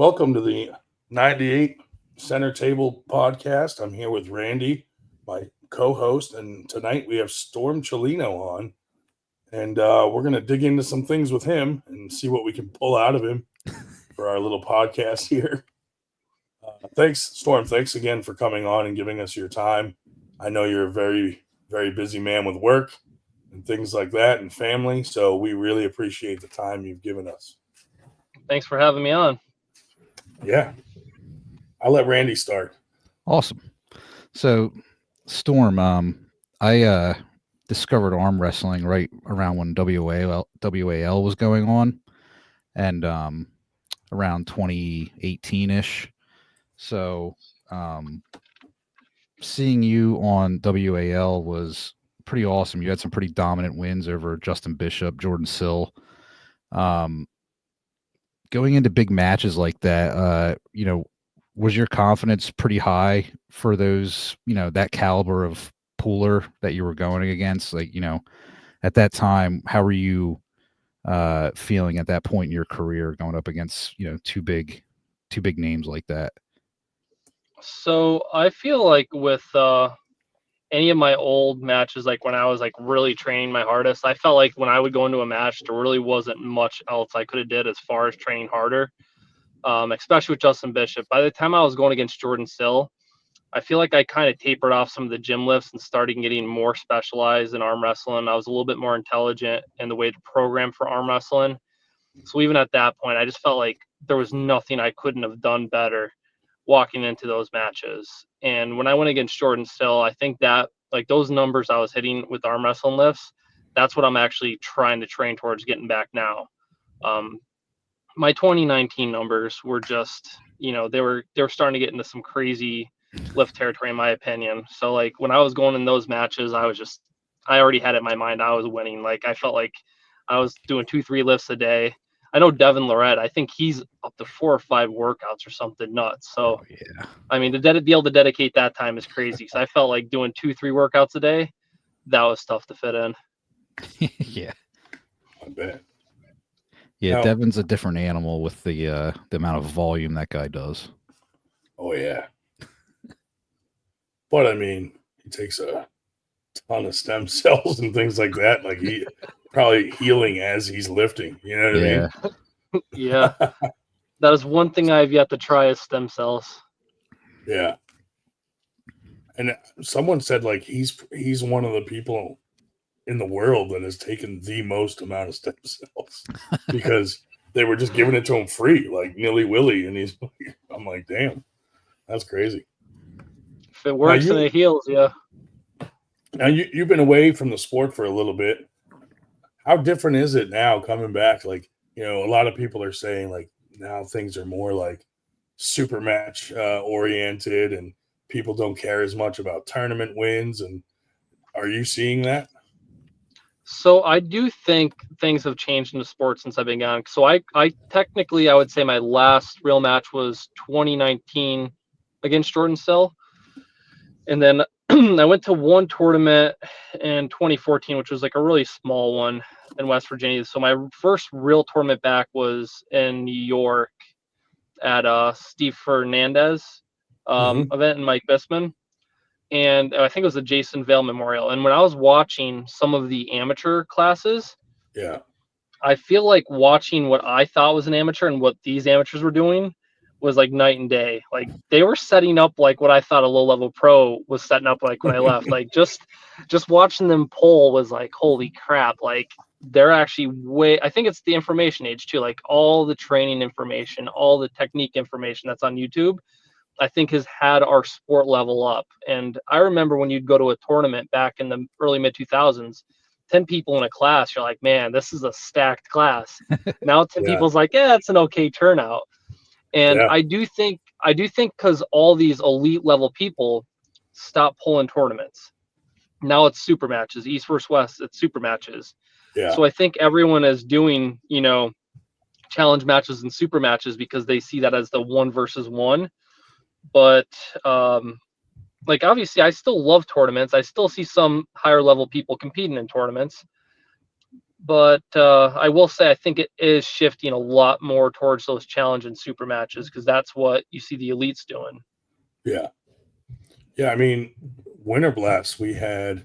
Welcome to the 98 Center Table podcast. I'm here with Randy, my co-host, and tonight we have Storm Chellino on, and we're going to dig into some things with him and see what we can pull out of him for our little podcast here. Thanks, Storm. Thanks again for coming on and giving us your time. I know you're a very, very busy man with work and things like that and family, so we really appreciate the time you've given us. Thanks for having me on. Yeah. I'll let Randy start. Awesome. So, Storm, I discovered arm wrestling right around when WAL was going on, and around 2018-ish. So, seeing you on WAL was pretty awesome. You had some pretty dominant wins over Justin Bishop, Jordan Sill. Going into big matches like that, was your confidence pretty high for those, that caliber of pooler that you were going against? Like, at that time, how were you feeling at that point in your career going up against, two big names like that? So I feel like with any of my old matches, like when I was like really training my hardest, I felt like when I would go into a match, there really wasn't much else I could have did as far as training harder, especially with Justin Bishop. By the time I was going against Jordan Sill, I feel like I kind of tapered off some of the gym lifts and started getting more specialized in arm wrestling. I was a little bit more intelligent in the way to program for arm wrestling. So even at that point, I just felt like there was nothing I couldn't have done better walking into those matches. And when I went against Jordan Still, I think that like those numbers I was hitting with arm wrestling lifts, that's what I'm actually trying to train towards getting back now. My 2019 numbers were just, they were starting to get into some crazy lift territory in my opinion. So like when I was going in those matches, I already had it in my mind I was winning. Like I felt like I was doing 2-3 lifts a day. I know Devin Lorette, I think he's up to 4 or 5 workouts or something nuts. So, yeah. I mean, to be able to dedicate that time is crazy. So I felt like doing 2-3 workouts a day, that was tough to fit in. Yeah. I bet. Yeah, Now, Devin's a different animal with the amount of volume that guy does. oh, yeah. But I mean, he takes a ton of stem cells and things like that. Like he probably healing as he's lifting. You know what Yeah. Yeah. That is one thing I've yet to try is stem cells. Yeah. And someone said like he's one of the people in the world that has taken the most amount of stem cells because they were just giving it to him free, like nilly willy. And I'm like, damn, that's crazy. If it works and it heals, yeah. Now you've been away from the sport for a little bit. How different is it now coming back? Like, a lot of people are saying like now things are more like super match oriented and people don't care as much about tournament wins. And are you seeing that? So I do think things have changed in the sport since I've been gone. So I technically I would say my last real match was 2019 against Jordan Sill. And then I went to one tournament in 2014, which was like a really small one in West Virginia. So my first real tournament back was in New York at Steve Fernandez event and Mike Bisman. And I think it was the Jason Vale Memorial. And when I was watching some of the amateur classes, Yeah, I feel like watching what I thought was an amateur and what these amateurs were doing was like night and day. Like they were setting up like what I thought a low level pro was setting up like when I left. Like just watching them pull was like, holy crap. Like they're actually I think it's the information age too. Like all the training information, all the technique information that's on YouTube, I think has had our sport level up. And I remember when you'd go to a tournament back in the early mid 2000s, 10 people in a class, you're like, man, this is a stacked class. Now 10 people's like, yeah, it's an okay turnout. And I do think because all these elite level people stop pulling tournaments. Now it's super matches, East versus West, it's super matches. Yeah. So I think everyone is doing, challenge matches and super matches because they see that as the 1 versus 1. But like obviously I still love tournaments. I still see some higher level people competing in tournaments. But I will say I think it is shifting a lot more towards those challenge and super matches because that's what you see the elites doing. Yeah. Yeah. I mean, Winter Blast, we had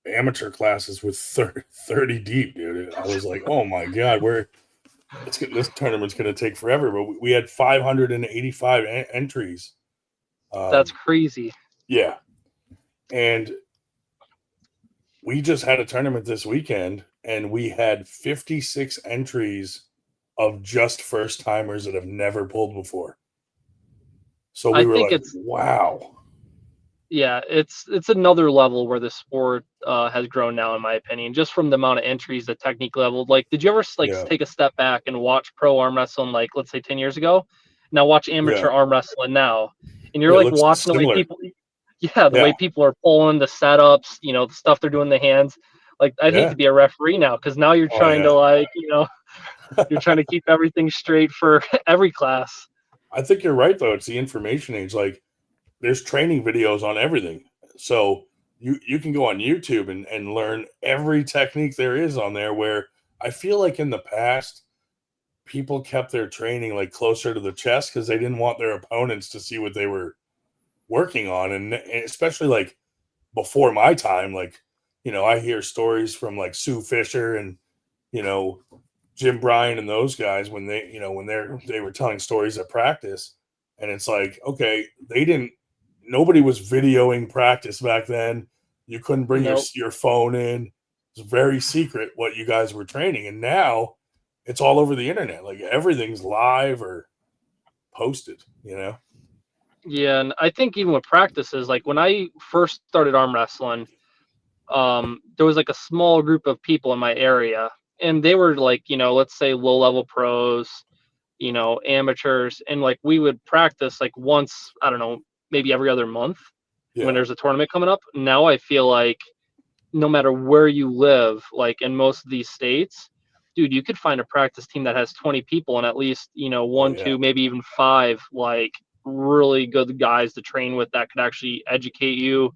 amateur classes with 30 deep, dude. I was like, oh my God, this tournament's going to take forever. But we had 585 entries. That's crazy. Yeah. And we just had a tournament this weekend and we had 56 entries of just first timers that have never pulled before. So we I were think like, it's wow. yeah, it's another level where the sport has grown now, in my opinion, just from the amount of entries, the technique level. Like, did you ever like Yeah. take a step back and watch pro arm wrestling, like let's say 10 years ago? Now watch amateur Yeah. arm wrestling now, and you're Yeah. It like looks watching the way similar. people, yeah, the Yeah. way people are pulling the setups, the stuff they're doing in the hands. Like, I'd hate Yeah. to be a referee now because now you're Oh, trying to yeah. like, you're trying to keep everything straight for every class. I think you're right, though. It's the information age. Like, there's training videos on everything. So you can go on YouTube and learn every technique there is on there, where I feel like in the past, people kept their training like closer to the chest because they didn't want their opponents to see what they were working on. And especially like before my time, like, I hear stories from like Sue Fisher and, you know, Jim Bryan and those guys when they were telling stories at practice. And it's like, okay, nobody was videoing practice back then. You couldn't bring Nope. your phone in. It's very secret what you guys were training. And now it's all over the internet. Like everything's live or posted. Yeah, and I think even with practices, like when I first started arm wrestling, there was like a small group of people in my area, and they were like, let's say low level pros, amateurs, and like we would practice like once, I don't know, maybe every other month when Yeah. there's a tournament coming up. Now I feel like no matter where you live, like in most of these states, dude, you could find a practice team that has 20 people and at least, Oh one, yeah. two, maybe even five, like really good guys to train with that could actually educate you,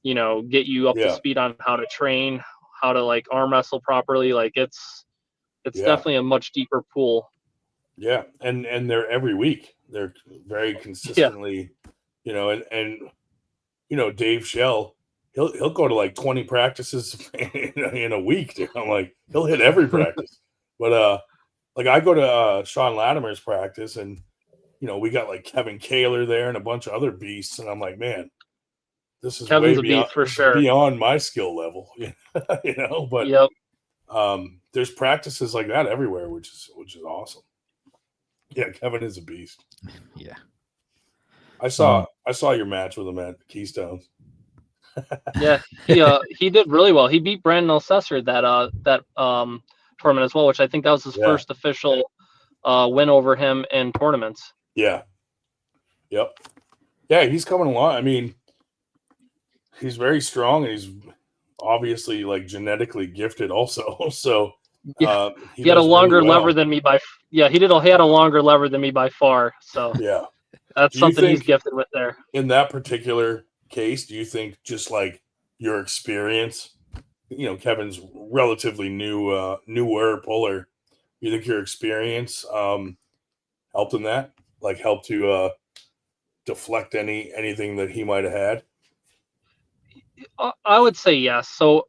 get you up to Yeah. speed on how to train, how to like arm wrestle properly. Like it's Yeah. definitely a much deeper pool. Yeah. And they're every week. They're very Yeah. consistently, and Dave Shell, he'll go to like 20 practices in a week, dude. I'm like, he'll hit every practice. But like I go to Sean Latimer's practice and we got like Kevin Kaler there and a bunch of other beasts, and I'm like, man, this is way Kevin's a beyond beast for sure. my skill level. But Yep. there's practices like that everywhere, which is awesome. Yeah, Kevin is a beast. Yeah. I saw your match with him at Keystone. Yeah, he did really well. He beat Brandon Alcessor that tournament as well, which I think that was his Yeah. first official win over him in tournaments. Yeah. Yep. Yeah, he's coming along. I mean, he's very strong and he's obviously like genetically gifted also. So Yeah, he he had a does really longer lever well. than me by yeah he had a longer lever than me by far. So Yeah. that's Do you something he's think gifted with there. in that particular case, do you think just like your experience, Kevin's relatively newer puller, you think your experience helped in that? Like helped to deflect anything that he might have had? I would say yes. So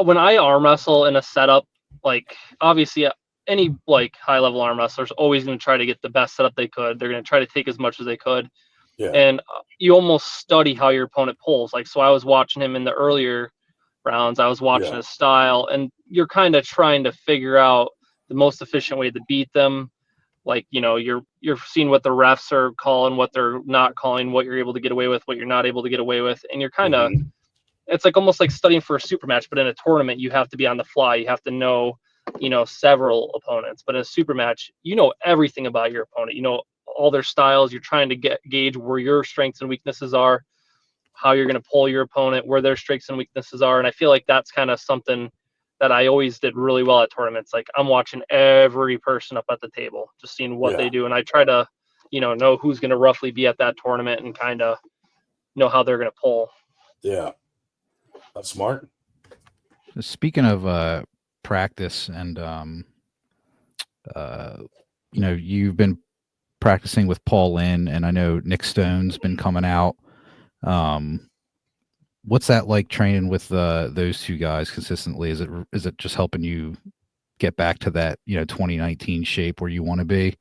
when I arm wrestle in a setup, like obviously any like high level arm wrestler's always going to try to get the best setup they could. They're going to try to take as much as they could, Yeah. and you almost study how your opponent pulls. Like so, I was watching him in the earlier rounds. I was watching Yeah. his style, and you're kind of trying to figure out the most efficient way to beat them. Like you're seeing what the refs are calling, what they're not calling, what you're able to get away with, what you're not able to get away with, and you're kind of Mm-hmm. it's like almost like studying for a super match, but in a tournament you have to be on the fly. You have to know, several opponents. But in a super match, you know everything about your opponent. You know all their styles. You're trying to gauge where your strengths and weaknesses are, how you're going to pull your opponent, where their strengths and weaknesses are. And I feel like that's kind of something that I always did really well at tournaments. Like I'm watching every person up at the table, just seeing what Yeah. they do, and I try to, know who's going to roughly be at that tournament and kind of know how they're going to pull. Yeah. That's smart. Speaking of practice, and you've been practicing with Paul Lynn, and I know Nick Stone's been coming out. What's that like training with those two guys consistently? Is it just helping you get back to that 2019 shape where you want to be?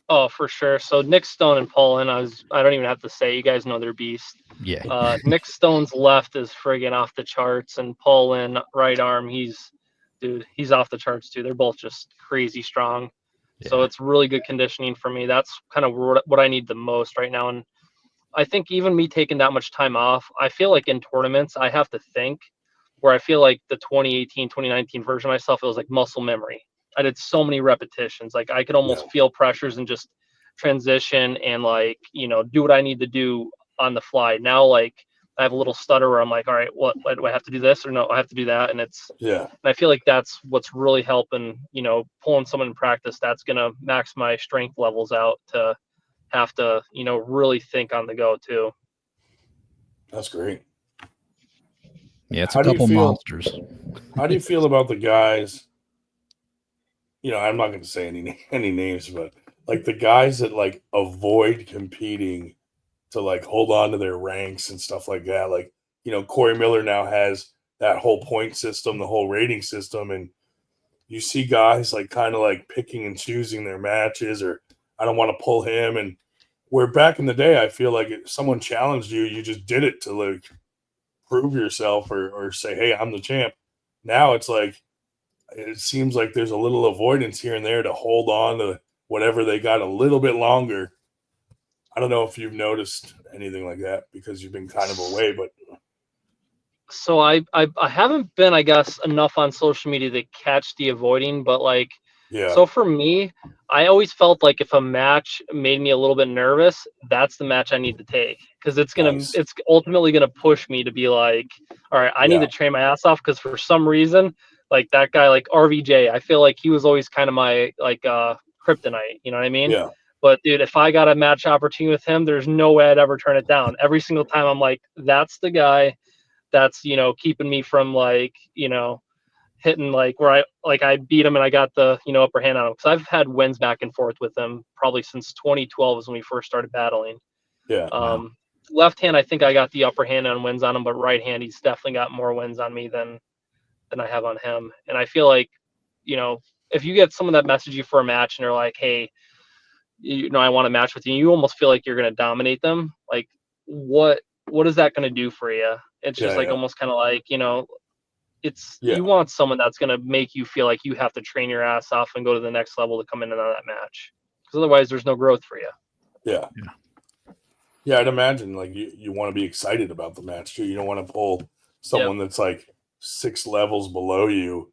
Oh, for sure. So Nick Stone and Paul Lynn, I don't even have to say, you guys know they're beasts. Yeah. Nick Stone's left is friggin' off the charts, and Paul Lynn, right arm, he's off the charts too. They're both just crazy strong. So Yeah. it's really good conditioning for me. That's kind of what I need the most right now. And I think even me taking that much time off, I feel like in tournaments, I have to think, where I feel like the 2018, 2019 version of myself, it was like muscle memory. I did so many repetitions. Like I could Yeah. almost feel pressures and just transition and do what I need to do on the fly. Now, like I have a little stutter where I'm like, all right, what do I have to do this or no, I have to do that. And I feel like that's what's really helping, pulling someone in practice. That's going to max my strength levels out to have to, really think on the go too. That's great. Yeah, it's How a do you couple feel? monsters. How do you feel about the guys? I'm not going to say any names, but like the guys that like avoid competing to like hold on to their ranks and stuff like that. Like, Corey Miller now has that whole point system, the whole rating system, and you see guys like kind of like picking and choosing their matches, or I don't want to pull him. And where back in the day, I feel like if someone challenged you, you just did it to like prove yourself or say, hey, I'm the champ. Now it's like, it seems like there's a little avoidance here and there to hold on to whatever they got a little bit longer. I don't know if you've noticed anything like that because you've been kind of away, but So I haven't been, I guess, enough on social media to catch the avoiding, but like, yeah, so for me, I always felt like if a match made me a little bit nervous, that's the match I need to take, because nice. it's ultimately gonna push me to be like, all right, I need Yeah, to train my ass off, because for some reason, like that guy, like RVJ, I feel like he was always kind of my like kryptonite, you know what I mean? yeah, But dude, if I got a match opportunity with him, there's no way I'd ever turn it down. Every single time I'm like, that's the guy that's keeping me from hitting like where I beat him and I got the upper hand on him, because I've had wins back and forth with him probably since 2012 is when we first started battling. yeah, Wow. Left hand, I think I got the upper hand on wins on him, but right hand, he's definitely got more wins on me than I have on him. And I feel like, if you get someone that message you for a match and they're like, hey, I want to match with you, you almost feel like you're going to dominate them. Like, what is that going to do for you? It's just like yeah, almost kind of like, it's, yeah, you want someone that's going to make you feel like you have to train your ass off and go to the next level to come in on that match, because otherwise there's no growth for you. yeah, yeah. I'd imagine like you want to be excited about the match too. You don't want to pull Yep. someone that's like 6 levels below you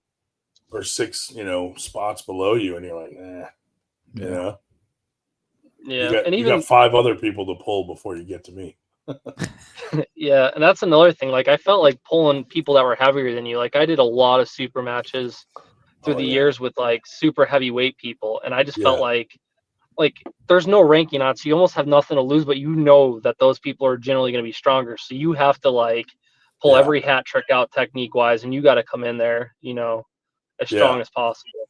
or 6, spots below you, and you're like, Yeah. You Yeah. got And you got even 5 other people to pull before you get to me. yeah, and that's another thing. Like I felt like pulling people that were heavier than you. Like I did a lot of super matches through Oh the yeah, years with like super heavyweight people, and I just felt yeah, like there's no ranking on it, so you almost have nothing to lose, but you know that those people are generally going to be stronger, so you have to like pull yeah, every hat trick out technique wise, and you got to come in there as yeah. strong as possible.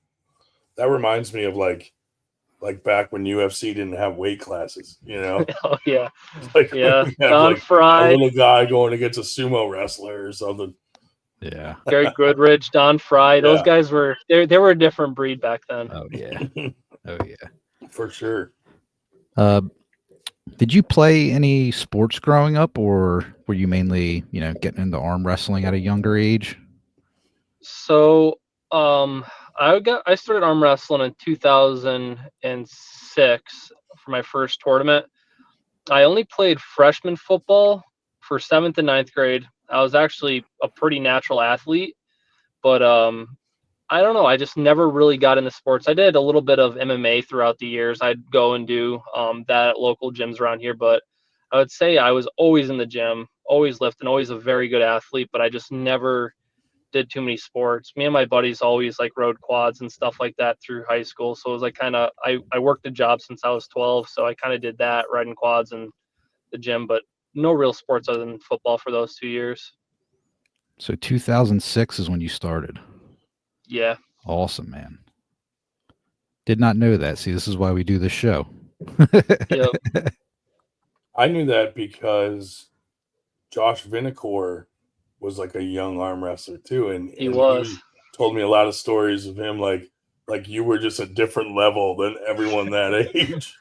That reminds me of like back when UFC didn't have weight classes. Oh yeah, Like when yeah. you have Don like a Fry, little guy going against a sumo wrestler or something. Yeah. Gary Goodridge, Don Fry, those Yeah, guys were they were a different breed back then. Oh yeah. Oh yeah. for sure. Uh, did you play any sports growing up, or were you mainly, getting into arm wrestling at a younger age? So I started arm wrestling in 2006 for my first tournament. I only played freshman football for 7th and ninth grade. I was actually a pretty natural athlete, but I don't know. I just never really got into sports. I did a little bit of MMA throughout the years. I'd go and do that at local gyms around here, but I would say I was always in the gym, always lifting, always a very good athlete, but I just never did too many sports. Me and my buddies always like rode quads and stuff like that through high school. So it was like I worked a job since I was 12, so I kind of did that, riding quads and the gym, but no real sports other than football for those 2 years. So 2006 is when you started. Yeah. Awesome, man. Did not know that. See, this is why we do this show. Yep. I knew that because Josh Vinicor was like a young arm wrestler too, and He was. he told me a lot of stories of him like you were just a different level than everyone that age.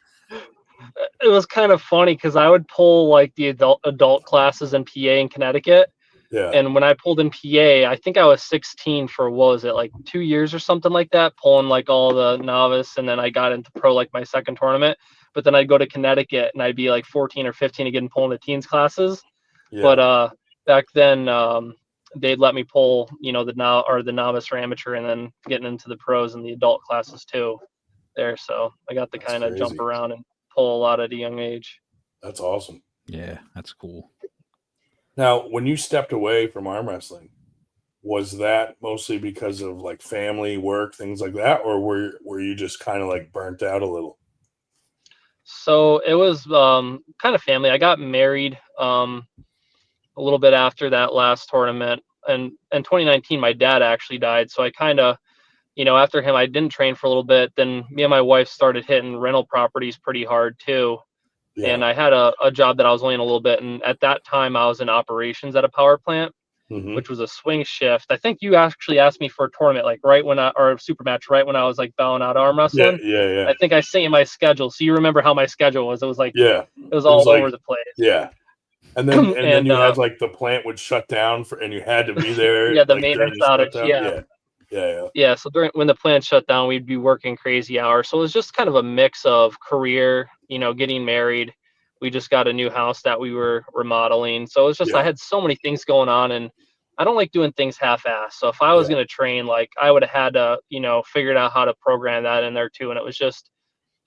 It was kind of funny because I would pull like the adult classes in PA in Connecticut. Yeah, And when I pulled in PA, I think I was 16 for what was it, like 2 years or something like that, pulling like all the novice, and then I got into pro like my second tournament. But then I'd go to Connecticut and I'd be like 14 or 15 again pulling the teens classes. But yeah, back then they'd let me pull, the novice or amateur, and then getting into the pros and the adult classes too there. So I got to that's kind of jump crazy. around and pull a lot at a young age. That's awesome. Yeah, that's cool. Now, when you stepped away from arm wrestling, was that mostly because of like family, work, things like that, or were you just kind of like burnt out a little? So it was kind of family. I got married a little bit after that last tournament, and in 2019 my dad actually died. So I kind of, after him I didn't train for a little bit. Then me and my wife started hitting rental properties pretty hard too. Yeah. And I had a job that I was only in a little bit, and at that time I was in operations at a power plant, Mm-hmm. which was a swing shift. I think you actually asked me for a tournament, like or a super match, right when I was like bowing out arm Yeah, wrestling. yeah. I think I sent you my schedule, so you remember how my schedule was. It was like Yeah. it was It was all like, over the place. yeah. And then And you had like the plant would shut down and you had to be there yeah, the like during maintenance the outage. shutdown. Yeah, Yeah. Yeah. yeah. So when the plant shut down, we'd be working crazy hours. So it was just kind of a mix of career, getting married. We just got a new house that we were remodeling. So it was just I Yeah. had so many things going on, and I don't like doing things half-assed. So if I was Yeah. going to train, like I would have had to, figured out how to program that in there too. And it was just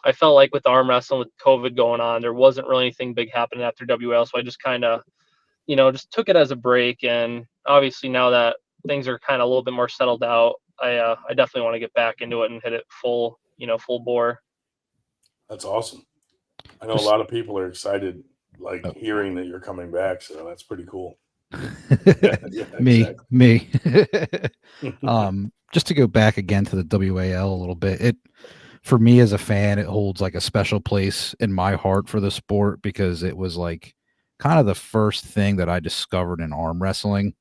I felt like with arm wrestling with COVID going on, there wasn't really anything big happening after WL. So I just kind of just took it as a break. And obviously now that things are kind of a little bit more settled out, I definitely want to get back into it and hit it full, full bore. That's awesome. I know a Just lot of people are excited, like oh. hearing that you're coming back. So that's pretty cool. Yeah, me. exactly. Just to go back again to the WAL a little bit, it for me as a fan, it holds like a special place in my heart for the sport because it was like kind of the first thing that I discovered in arm wrestling.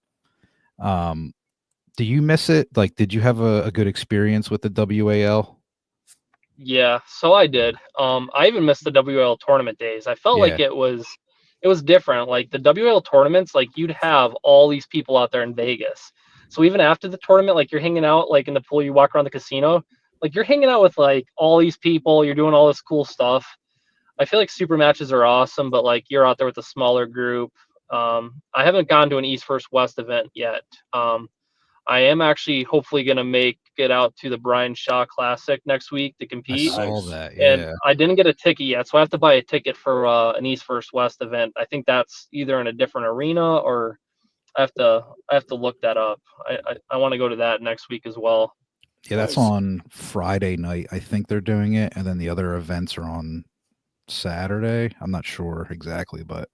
Do you miss it? Like, did you have a good experience with the WAL? Yeah, so I did. I even missed the WL tournament days. I felt like Yeah, it was different. Like the WL tournaments, like you'd have all these people out there in Vegas. So even after the tournament, like you're hanging out like in the pool, you walk around the casino, like you're hanging out with like all these people, you're doing all this cool stuff. I feel like super matches are awesome, but like you're out there with a smaller group. I haven't gone to an East First West event yet. I am actually hopefully going to make it out to the Brian Shaw Classic next week to I compete. saw Nice. that. And Yeah, I didn't get a ticket yet, so I have to buy a ticket for an East First West event. I think that's either in a different arena, or I have to look that up. I want to go to that next week as well. yeah. That's Nice. on Friday night. I think they're doing it, and then the other events are on Saturday. I'm not sure exactly, but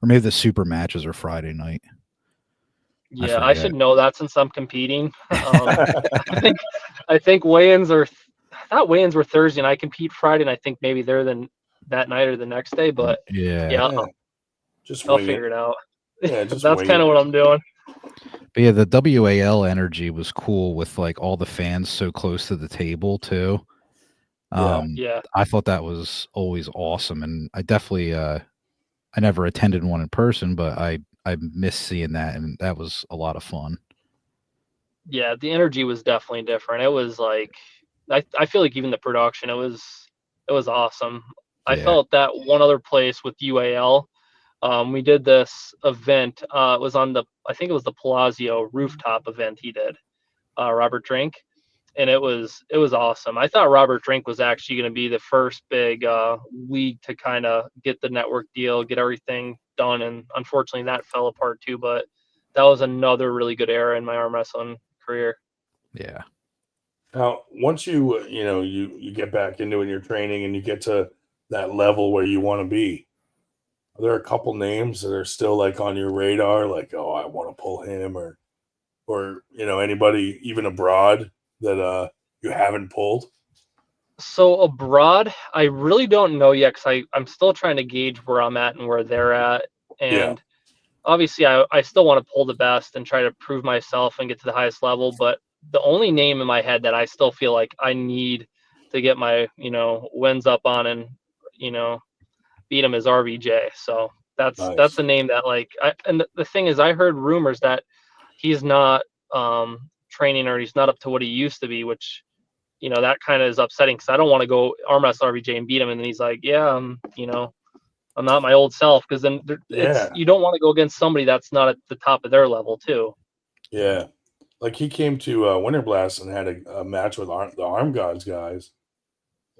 or maybe the super matches are Friday night. I Yeah, I forget. should know that since I'm competing. I think I think weigh-ins are I thought weigh-ins were Thursday and I compete Friday, and I think maybe they're then that night or the next day. But Yeah, yeah, Yeah. Just I'll wing it. figure it out. Yeah, just That's wing kind it. of what I'm doing. but yeah, the WAL energy was cool with like all the fans so close to the table too. Yeah. Yeah. I thought that was always awesome, and I definitely I never attended one in person, but I miss seeing that, and that was a lot of fun. Yeah, the energy was definitely different. It was like I feel like even the production, it was awesome. I Yeah, felt that one other place with UAL, we did this event. It was on the I think it was the Palazzo rooftop event he did, Robert Drink, and it was awesome. I thought Robert Drink was actually going to be the first big league to kind of get the network deal, get everything done, and unfortunately that fell apart too. But that was another really good era in my arm wrestling career. yeah. Now, once you get back into it in your training and you get to that level where you want to be, are there a couple names that are still like on your radar? Like, oh, I want to pull him, or anybody even abroad that you haven't pulled? So abroad, I really don't know yet because I'm still trying to gauge where I'm at and where they're at. Yeah. And obviously, I still want to pull the best and try to prove myself and get to the highest level. But the only name in my head that I still feel like I need to get my, wins up on and, beat him is RVJ. So that's Nice. a name that and the thing is, I heard rumors that he's not training or he's not up to what he used to be, which that kind of is upsetting because I don't want to go arm wrestle RVJ and beat him, and then he's like, yeah, I'm not my old self, because then it's Yeah. you don't want to go against somebody that's not at the top of their level too. Yeah. Like he came to Winter Blast and had a match with the Arm Gods guys,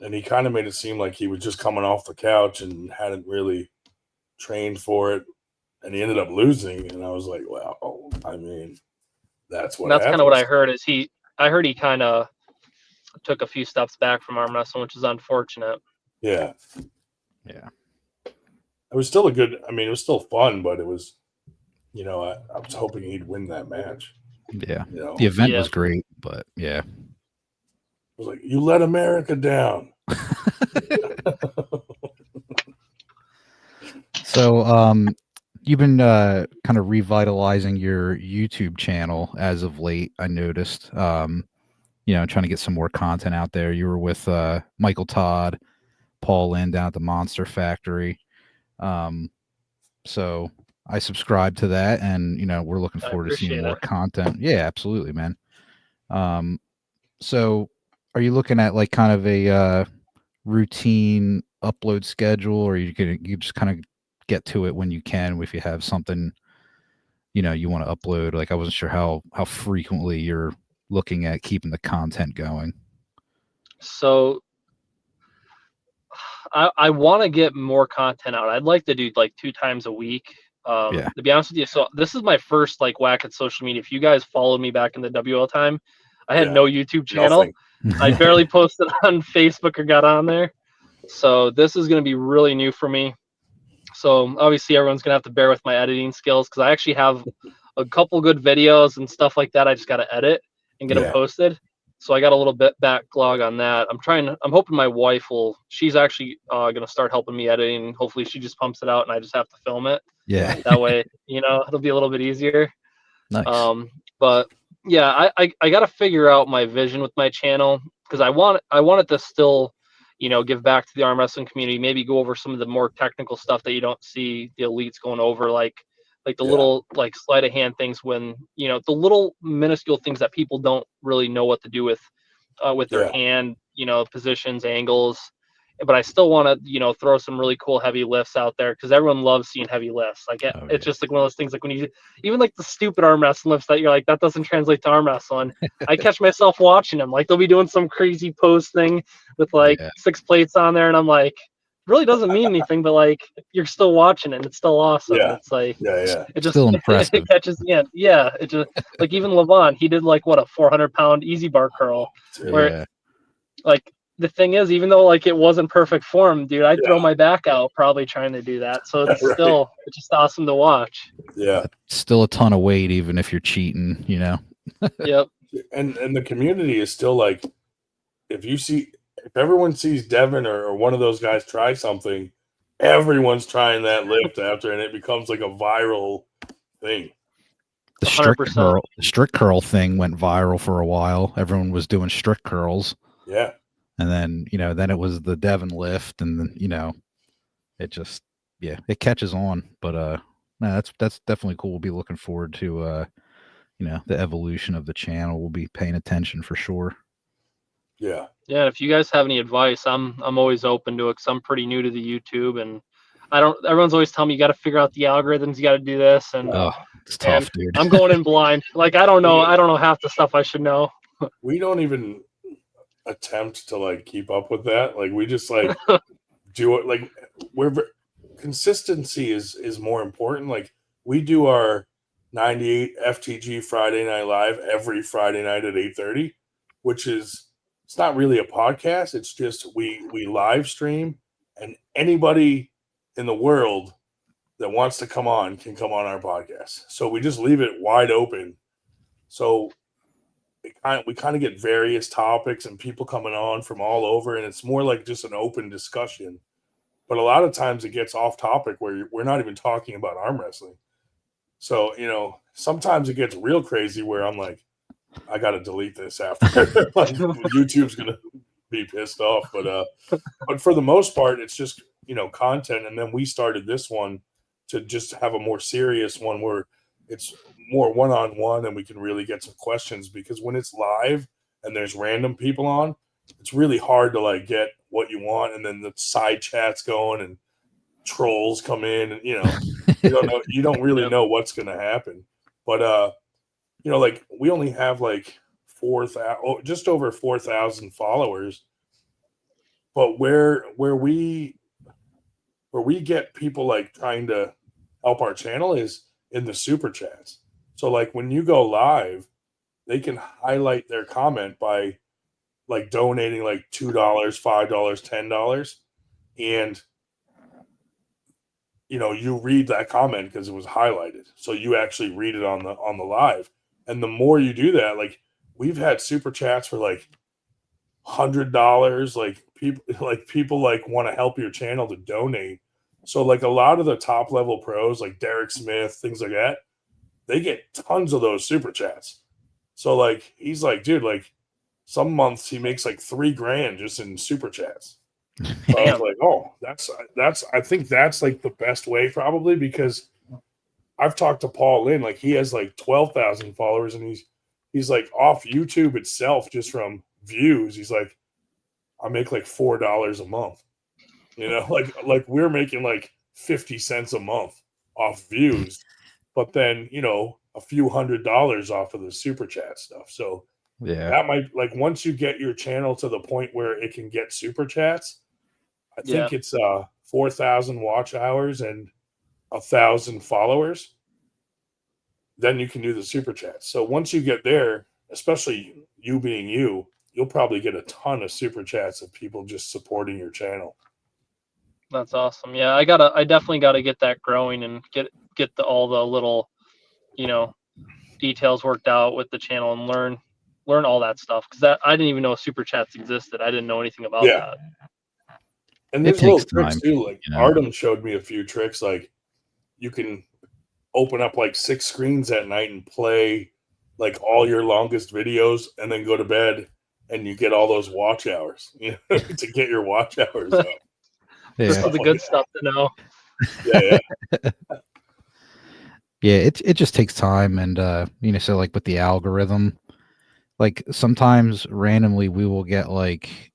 and he kind of made it seem like he was just coming off the couch and hadn't really trained for it, and he ended up losing. And I was like, well, I mean, that's what And that's kind of what I happens. heard. I heard he kind of took a few steps back from arm wrestling, which is unfortunate. Yeah. Yeah. It was still it was still fun, but it was, I was hoping he'd win that match. Yeah. You know, The event Yeah. was great, but yeah. it was like, you let America down. So, you've been kind of revitalizing your YouTube channel as of late, I noticed. Trying to get some more content out there. You were with Michael Todd, Paul Lynn down at the Monster Factory. So I subscribe to that, and we're looking I forward to seeing appreciate more it. content. Yeah, absolutely, man. So are you looking at like kind of a routine upload schedule, or you just kind of get to it when you can if you have something you want to upload? Like, I wasn't sure how frequently you're looking at keeping the content going. So I want to get more content out. I'd like to do like 2 times a week. Yeah. To be honest with you, so this is my first like whack at social media. If you guys followed me back in the WL time, I had Yeah. no YouTube channel. Nothing. I barely posted on Facebook or got on there. So this is going to be really new for me. So obviously everyone's going to have to bear with my editing skills because I actually have a couple good videos and stuff like that. I just got to edit and get them Yeah. posted. So I got a little bit backlog on that. I'm hoping my wife she's actually going to start helping me editing. Hopefully she just pumps it out and I just have to film it. Yeah. That way, it'll be a little bit easier. Nice. But yeah, I got to figure out my vision with my channel because I want it to still, give back to the arm wrestling community. Maybe go over some of the more technical stuff that you don't see the elites going over, like the Yeah. little like sleight of hand things when the little minuscule things that people don't really know what to do with their Yeah. hand, positions, angles. But I still want to, throw some really cool heavy lifts out there because everyone loves seeing heavy lifts. Like Oh, it's yeah. just like one of those things. Like when you even like the stupid arm wrestling lifts that you're like that doesn't translate to arm wrestling. I catch myself watching them. Like they'll be doing some crazy pose thing with like Yeah. 6 plates on there, and I'm like, really doesn't mean anything, but like you're still watching it. And it's still awesome. Yeah. It's like Yeah. it just Still impressive. it catches the end. Yeah, it just like even Levon, he did like what a 400-pound easy bar curl, Dude. where Yeah. like the thing is, even though like it wasn't perfect form, dude, I'd Yeah. throw my back out probably trying to do that. So it's Right. it's just awesome to watch. Yeah. Still a ton of weight, even if you're cheating, Yep. And the community is still like, if everyone sees Devin or one of those guys try something, everyone's trying that lift after, and it becomes like a viral thing. The 100%. strict curl thing went viral for a while. Everyone was doing strict curls. Yeah. And then, then it was the Devon lift, and then, it just, it catches on. But no, that's definitely cool. We'll be looking forward to the evolution of the channel. We'll be paying attention for sure. Yeah. Yeah. If you guys have any advice, I'm always open to it because I'm pretty new to the YouTube, and everyone's always telling me you got to figure out the algorithms, you got to do this, and Oh, it's tough, dude. I'm going in blind. Like I don't know half the stuff I should know. We don't even attempt to like keep up with that. Like we just like do it. Like consistency is more important. Like we do our 98 FTG Friday Night Live every Friday night at 8:30, which is, it's not really a podcast. It's just we live stream, and anybody in the world that wants to come on can come on our podcast. So we just leave it wide open. So we kind of get various topics and people coming on from all over, and it's more like just an open discussion. But a lot of times it gets off topic where we're not even talking about arm wrestling. So, sometimes it gets real crazy where I'm like, I got to delete this after. Like, YouTube's going to be pissed off. But for the most part, it's just, content. And then we started this one to just have a more serious one where it's more one-on-one and we can really get some questions, because when it's live and there's random people on, it's really hard to like get what you want. And then the side chats going and trolls come in and, you don't really know what's going to happen. But, like we only have like 4,000, just over 4,000 followers, but where we get people like trying to help our channel is in the super chats. So like when you go live, they can highlight their comment by like donating like $2, $5, $10, and you read that comment because it was highlighted. So you actually read it on the live. And the more you do that, like we've had super chats for like $100, like people like want to help your channel to donate. So like a lot of the top level pros like Derek Smith, things like that, they get tons of those super chats. So like he's like, dude, like some months he makes like $3,000 just in super chats. So I was like, oh, that's I think that's like the best way probably, because I've talked to Paul Lynn, like he has like 12,000 followers and he's like off YouTube itself just from views. He's like, I make like $4 a month. Like we're making like 50 cents a month off views, but then, a few $100s off of the super chat stuff. So yeah, that might, like, once you get your channel to the point where it can get super chats, I think it's 4,000 watch hours and 1,000 followers, then you can do the super chats. So once you get there, especially you being you'll probably get a ton of super chats of people just supporting your channel. That's awesome. Yeah, I definitely gotta get that growing and get all the little, details worked out with the channel and learn all that stuff, because I didn't even know super chats existed. I didn't know anything about that. And there's little tricks too. Like Artem showed me a few tricks. Like you can open up like 6 screens at night and play like all your longest videos, and then go to bed, and you get all those watch hours. To get your watch hours up. This is the good stuff to know. Yeah. Yeah, it just takes time, and so like with the algorithm, like sometimes randomly we will get like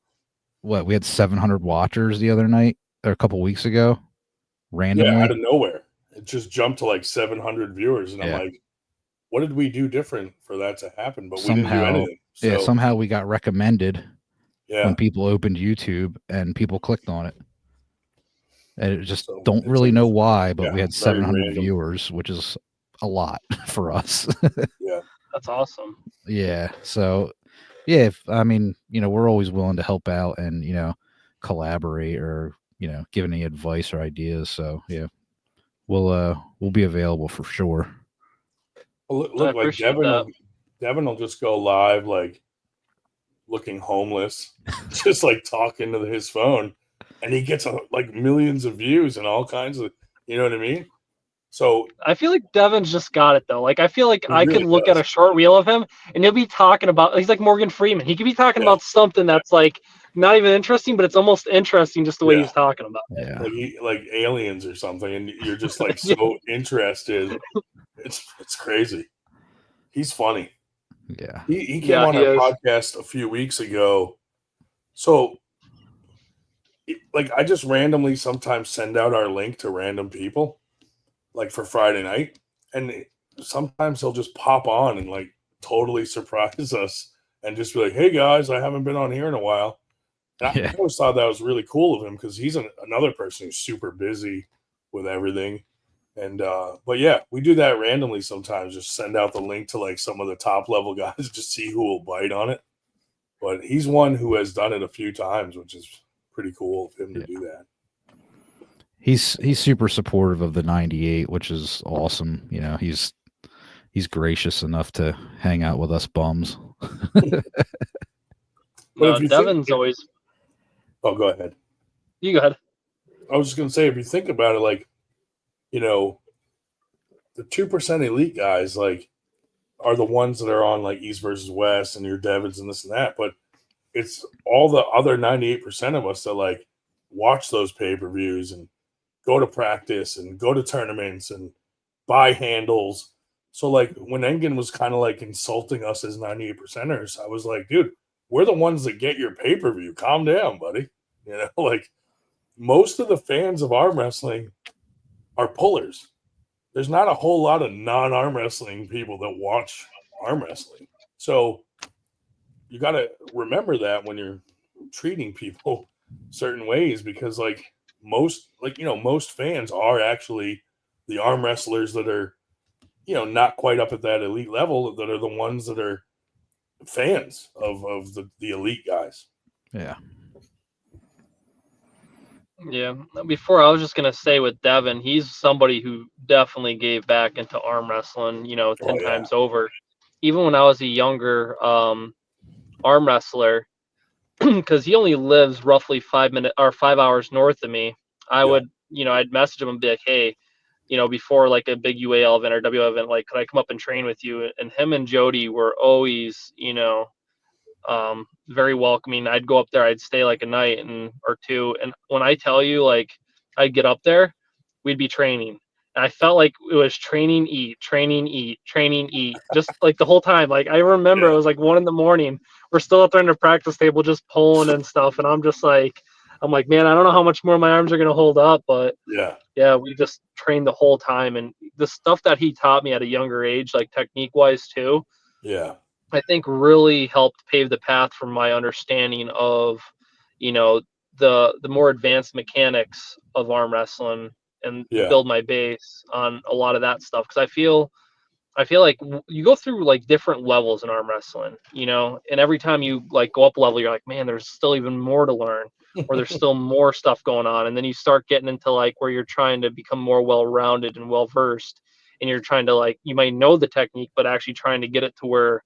we had 700 watchers the other night or a couple weeks ago, randomly. Yeah, out of nowhere. It just jumped to like 700 viewers, and I'm like, what did we do different for that to happen? But we didn't do anything. So, somehow we got recommended when people opened YouTube and people clicked on it. And it just don't really know why, but we had 700 viewers, which is a lot for us. Yeah. That's awesome. Yeah. So, yeah, we're always willing to help out and, collaborate or, give any advice or ideas. So, yeah, we'll be available for sure. Well, look like Devin will just go live, like looking homeless, just like talking to his phone. And he gets like millions of views and all kinds of, you know what I mean? So I feel like Devin's just got it though. Like I feel like I could look at a short reel of him and he'll be talking about, he's like Morgan Freeman. He could be talking about something that's like not even interesting, but it's almost interesting just the way he's talking about it. Yeah. Like aliens or something, and you're just like so interested. It's crazy. He's funny. Yeah. He came on our podcast a few weeks ago. So like I just randomly sometimes send out our link to random people, like for Friday night, and sometimes he'll just pop on and like totally surprise us and just be like, hey guys, I haven't been on here in a while. And I always thought that was really cool of him, because he's another person who's super busy with everything. And but yeah, we do that randomly sometimes, just send out the link to like some of the top level guys, just see who will bite on it. But he's one who has done it a few times, which is pretty cool of him to do that. He's super supportive of the 98, which is awesome. He's gracious enough to hang out with us bums. But No, if you think, Devin's always. oh, go ahead. You go ahead. I was just gonna say, if you think about it, like, you know, the 2% elite guys, like, are the ones that are on like East versus West and your Devons and this and that. But it's all the other 98% of us that like watch those pay-per-views and go to practice and go to tournaments and buy handles. So like when Engen was kind of like insulting us as 98 percenters, I was like, dude, we're the ones that get your pay-per-view. Calm down, buddy. You know, like most of the fans of arm wrestling are pullers. There's not a whole lot of non-arm wrestling people that watch arm wrestling. So you got to remember that when you're treating people certain ways, because like most fans are actually the arm wrestlers that are, not quite up at that elite level, that are the ones that are fans of the elite guys. Yeah. Yeah. Before, I was just gonna say with Devin, he's somebody who definitely gave back into arm wrestling, 10 Oh yeah. times over. Even when I was a younger arm wrestler, because he only lives roughly 5 hours north of me. I Yeah. would, I'd message him and be like, hey, before like a big UAL event or WL event, like, could I come up and train with you? And him and Jody were always, very welcoming. I'd go up there, I'd stay like a night or two. And when I tell you, like, I'd get up there, we'd be training. And I felt like it was training, eat, training, eat, training, eat, just like the whole time. Like, I remember Yeah. it was like 1 a.m. We're still up there in the practice table, just pulling and stuff. And I'm like, man, I don't know how much more my arms are going to hold up, but Yeah. yeah, we just trained the whole time. And the stuff that he taught me at a younger age, like technique wise too, Yeah. I think really helped pave the path for my understanding of, you know, the more advanced mechanics of arm wrestling and Yeah. build my base on a lot of that stuff. Because I feel like you go through like different levels in arm wrestling, and every time you like go up a level, you're like, man, there's still even more to learn, or there's still more stuff going on. And then you start getting into like where you're trying to become more well-rounded and well-versed, and you're trying to like, you might know the technique, but actually trying to get it to where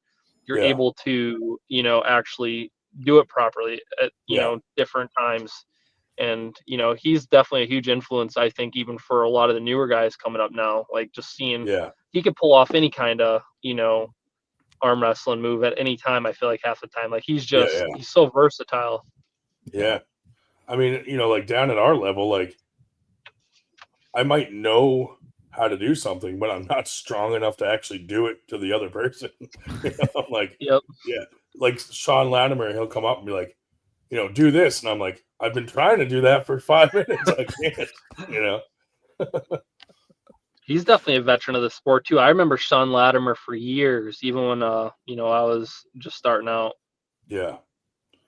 you're Yeah. able to, actually do it properly at, Yeah. different times. And, he's definitely a huge influence, I think, even for a lot of the newer guys coming up now, like just seeing Yeah. he could pull off any kind of, arm wrestling move at any time. I feel like half the time, like he's Yeah. so versatile. Yeah. I mean, like down at our level, like I might know how to do something, but I'm not strong enough to actually do it to the other person. I'm like, Yep. yeah, like Sean Latimer, he'll come up and be like, do this. And I'm like, I've been trying to do that for 5 minutes. I can't. He's definitely a veteran of the sport too. I remember Sean Latimer for years, even when I was just starting out. Yeah.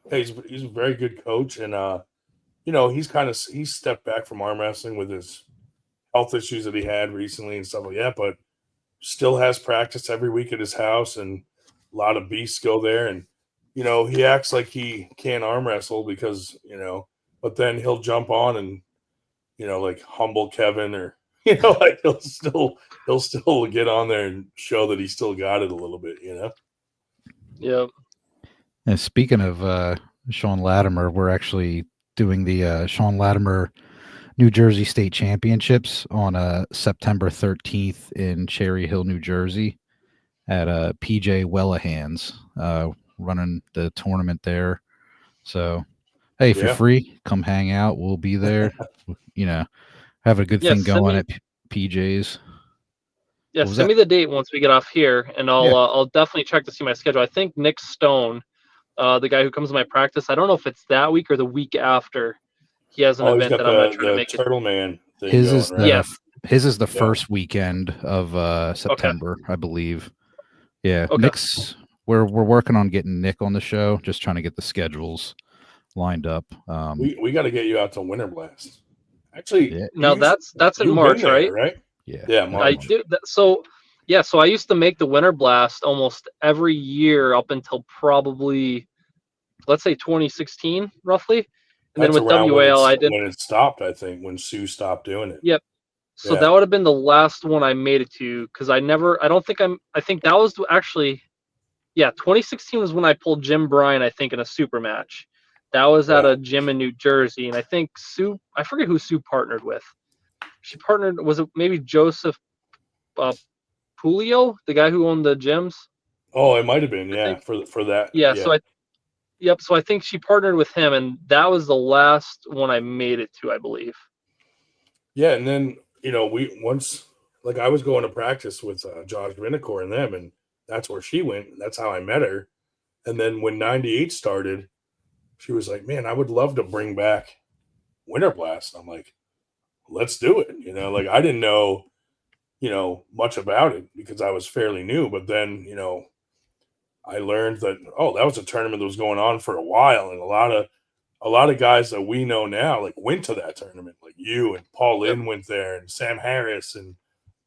Hey, he's a very good coach. And, he's stepped back from arm wrestling with his health issues that he had recently and stuff like that, but still has practice every week at his house, and a lot of beasts go there. And, he acts like he can't arm wrestle because, but then he'll jump on and, like humble Kevin or, like he'll still get on there and show that he still got it a little bit. Yep. And speaking of Sean Latimer, we're actually doing the Sean Latimer New Jersey State Championships on September 13th in Cherry Hill, New Jersey, at PJ Wellahan's, running the tournament there. So, hey, if you're free, come hang out. We'll be there. Have a good thing going at PJ's. Yeah, send me the date once we get off here, and I'll definitely check to see my schedule. I think Nick Stone, the guy who comes to my practice, I don't know if it's that week or the week after. He has an event that I'm going to try to make Turtle Man thing his going, is right? His is the first weekend of September, I believe. Yeah, okay. Nick's. We're working on getting Nick on the show, just trying to get the schedules lined up. We got to get you out to Winter Blast. Actually, now that's in March, there, right? Yeah, March. I do. So I used to make the Winter Blast almost every year up until probably, let's say 2016, roughly. And That's then with around WAL, I didn't. when it stopped, I think, when Sue stopped doing it. Yep. So that would have been the last one I made it to, because I think that was actually, Yeah, 2016 was when I pulled Jim Bryan, I think, in a super match. That was at Yeah. a gym in New Jersey, and I think Sue, I forget who Sue partnered with. She partnered, was it maybe Joseph Pulio, the guy who owned the gyms? Oh, it might have been, I yeah, think. for that. Yeah, Yeah. so I think she partnered with him, and that was the last one I made it to, I believe. Yeah, and then, we once, like, I was going to practice with Josh Vinicor and them, and that's where she went. That's how I met her. And then when 98 started, she was like, man, I would love to bring back Winter Blast. I'm like, let's do it. Like, I didn't know, much about it because I was fairly new. But then, I learned that, oh, that was a tournament that was going on for a while. And a lot of guys that we know now, like, went to that tournament. Like you and Paul Yep. Lynn went there, and Sam Harris, and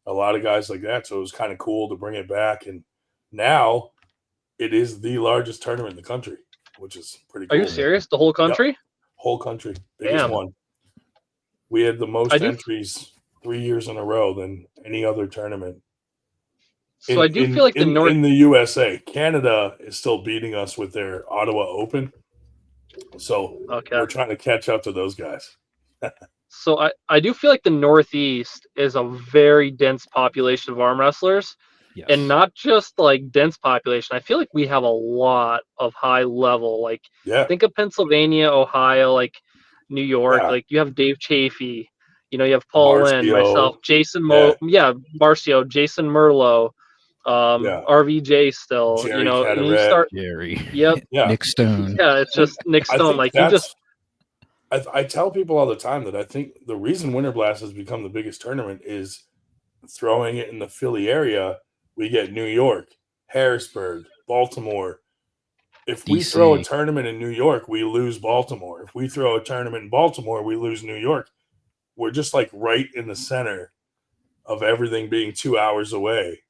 a lot of guys like that. So it was kind of cool to bring it back. And now it is the largest tournament in the country, which is pretty Are cool. you serious? The whole country? Whole country, biggest Damn. one. We had the I most do. entries 3 years in a row than any other tournament So I do feel like the North. in the USA. Canada is still beating us with their Ottawa Open, so Okay. we're trying to catch up to those guys. So I do feel like the Northeast is a very dense population of arm wrestlers, Yes. and not just like dense population. I feel like we have a lot of high level. Like, Yeah, think of Pennsylvania, Ohio, like New York. yeah. Like, you have Dave Chafee, you have Paul Lynn, myself, Marcio, Jason yeah, Marcio, Jason Merlo, yeah. RVJ still, Jerry and you Cataret, start, Jerry. yep, yeah. Nick Stone. yeah, it's And just Nick I Stone. think Like, you just, I tell people all the time that I think the reason Winter Blast has become the biggest tournament is throwing it in the Philly area. We get New York, Harrisburg, Baltimore. If we throw a DC. tournament in New York, we lose Baltimore. If we throw a tournament in Baltimore, we lose New York. We're just like right in the center of everything being 2 hours away.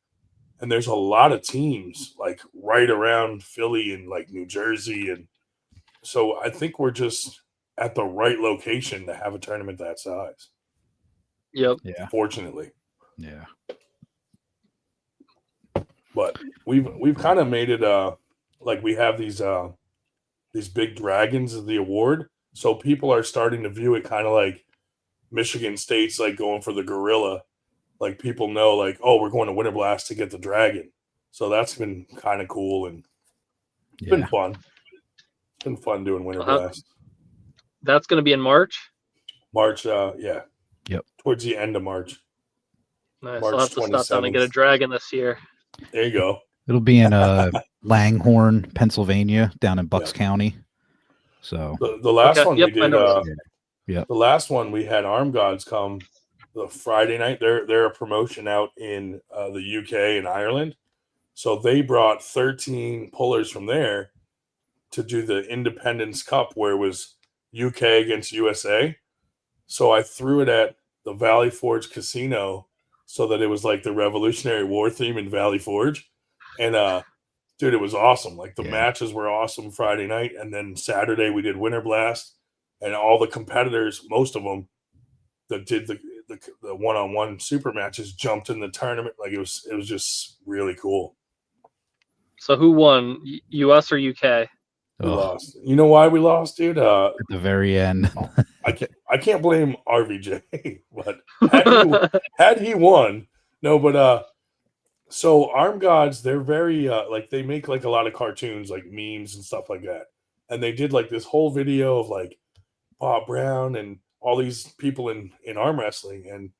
And there's a lot of teams like right around Philly and like New Jersey. And so I think we're just at the right location to have a tournament that size, yep. Yeah. fortunately. Yeah. But we've kind of made it like we have these big dragons of the award. So people are starting to view it kind of like Michigan State's like going for the gorilla. Like, people know, like, oh, we're going to Winter Blast to get the dragon. So that's been kind of cool, and it's been fun. It's been fun doing Winter Blast. That's going to be in March. March, yeah. Yep. Towards the end of March. Nice. March I'll have to stop down and get a 27th. dragon this year. There you go. It'll be in Langhorne, Pennsylvania, down in Bucks County. So the last Okay, one yep, we I did, know. Yep. the last one we had Arm Gods come the Friday night. They're a promotion out in the UK and Ireland. So they brought 13 pullers from there to do the Independence Cup, where it was UK against USA. So I threw it at the Valley Forge Casino so that it was like the Revolutionary War theme in Valley Forge. And dude, it was awesome. Like, the matches were awesome Friday night, and then Saturday we did Winter Blast, and all the competitors, most of them that did the one-on-one super matches, jumped in the tournament. Like, it was just really cool. So who won, US or UK? We lost. You know why we lost, dude? At the very end. I can't blame RVJ, but had he won, no, but so Arm Gods, they're very like, they make like a lot of cartoons, like memes and stuff like that. And they did like this whole video of like Bob Brown and all these people in arm wrestling, and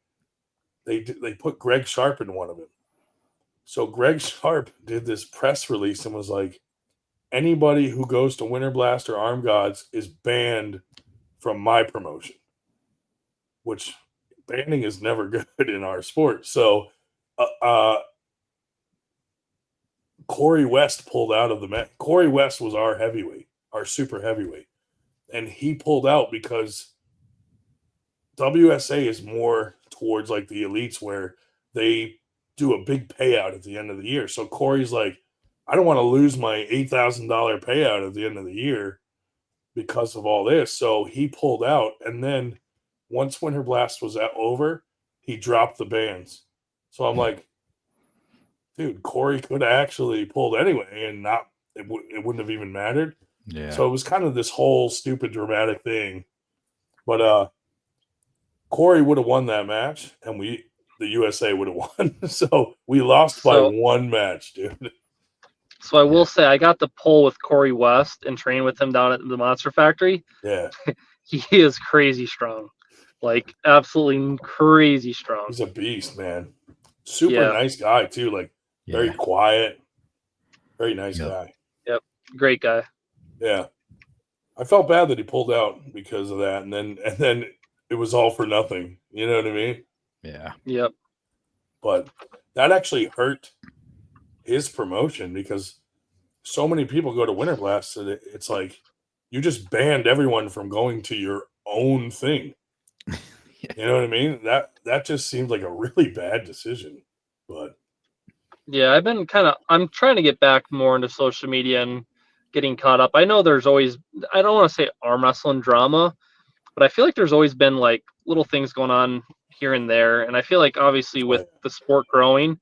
they put Greg Sharp in one of them. So Greg Sharp did this press release and was like, anybody who goes to Winter Blast or Arm Gods is banned from my promotion, which banning is never good in our sport. So Corey West pulled out of the match. Corey West was our heavyweight, our super heavyweight, and he pulled out because WSA is more towards like the elites, where they do a big payout at the end of the year. So Corey's like, I don't want to lose my $8,000 payout at the end of the year because of all this. So he pulled out, and then once Winter Blast was over, he dropped the bans. So I'm like, dude, Corey could have actually pulled anyway, and it wouldn't have even mattered. Yeah. So it was kind of this whole stupid dramatic thing. But Corey would have won that match, and the USA would have won. So we lost by one match, dude. So I will say I got to pull with Corey West and train with him down at the Monster Factory. Yeah. He is crazy strong. Like absolutely crazy strong. He's a beast, man. Super nice guy too. Like very quiet. Very nice guy. Yep. Great guy. Yeah. I felt bad that he pulled out because of that, and then it was all for nothing. You know what I mean? Yeah. Yep. But that actually hurt his promotion because so many people go to Winter Blast that it's like you just banned everyone from going to your own thing. You know what I mean? That just seemed like a really bad decision. But yeah, I'm trying to get back more into social media and getting caught up. I know there's always, I don't want to say arm wrestling drama, but I feel like there's always been like little things going on here and there. And I feel like obviously with the sport growing,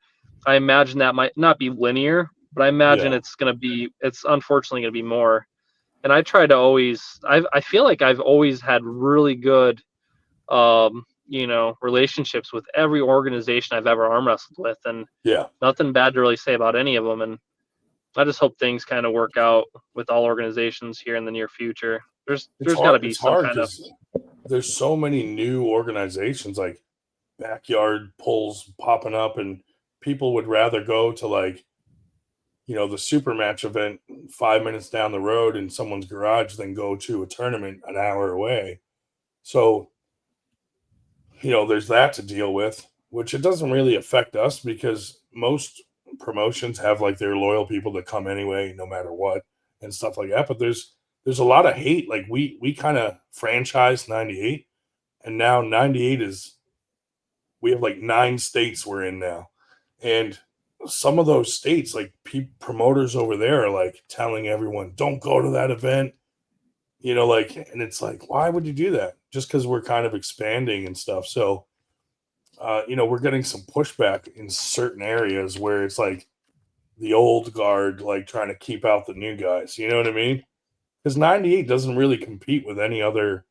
I imagine that might not be linear, but I imagine it's unfortunately going to be more. And I try to always, I feel like I've always had really good, relationships with every organization I've ever arm wrestled with, and nothing bad to really say about any of them. And I just hope things kind of work out with all organizations here in the near future. There's got to be some kind of. There's so many new organizations like backyard pulls popping up, and people would rather go to like, the super match event 5 minutes down the road in someone's garage than go to a tournament an hour away. So, there's that to deal with, which it doesn't really affect us because most promotions have like their loyal people that come anyway, no matter what, and stuff like that. But there's a lot of hate. Like we kind of franchised 98, and now 98 we have like 9 states we're in now. And some of those states, like promoters over there are like telling everyone, don't go to that event, and it's like, why would you do that? Just because we're kind of expanding and stuff. So, we're getting some pushback in certain areas where it's like the old guard, like trying to keep out the new guys. You know what I mean? Because 98 doesn't really compete with any other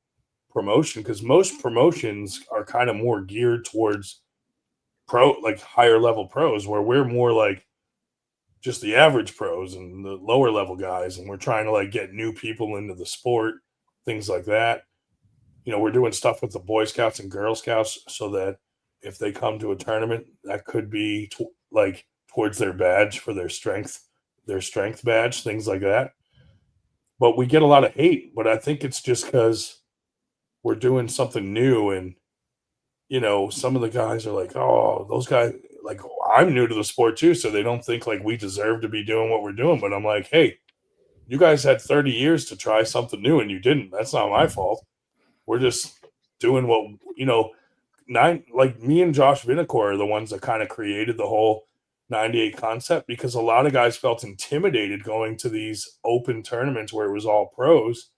promotion because most promotions are kind of more geared towards like higher level pros, where we're more like just the average pros and the lower level guys, and we're trying to like get new people into the sport, things like that. We're doing stuff with the Boy Scouts and Girl Scouts so that if they come to a tournament, that could be like towards their badge for their strength badge, things like that. But we get a lot of hate, but I think it's just because we're doing something new, and some of the guys are like, oh, those guys, like, I'm new to the sport too, so they don't think like we deserve to be doing what we're doing. But I'm like, hey, you guys had 30 years to try something new and you didn't. That's not my fault. We're just doing what, like me and Josh Vinacore are the ones that kind of created the whole 98 concept, because a lot of guys felt intimidated going to these open tournaments where it was all pros.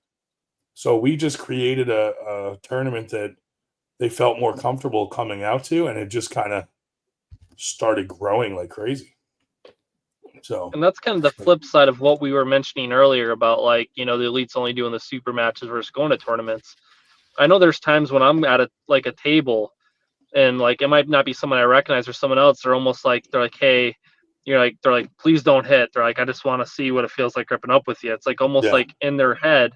So we just created a tournament that they felt more comfortable coming out to, and it just kind of started growing like crazy. So, and that's kind of the flip side of what we were mentioning earlier about like, the elites only doing the super matches versus going to tournaments. I know there's times when I'm at a table and like, it might not be someone I recognize or someone else. They're almost like, they're like, hey, they're like, please don't hit. They're like, I just want to see what it feels like gripping up with you. It's like almost like in their head,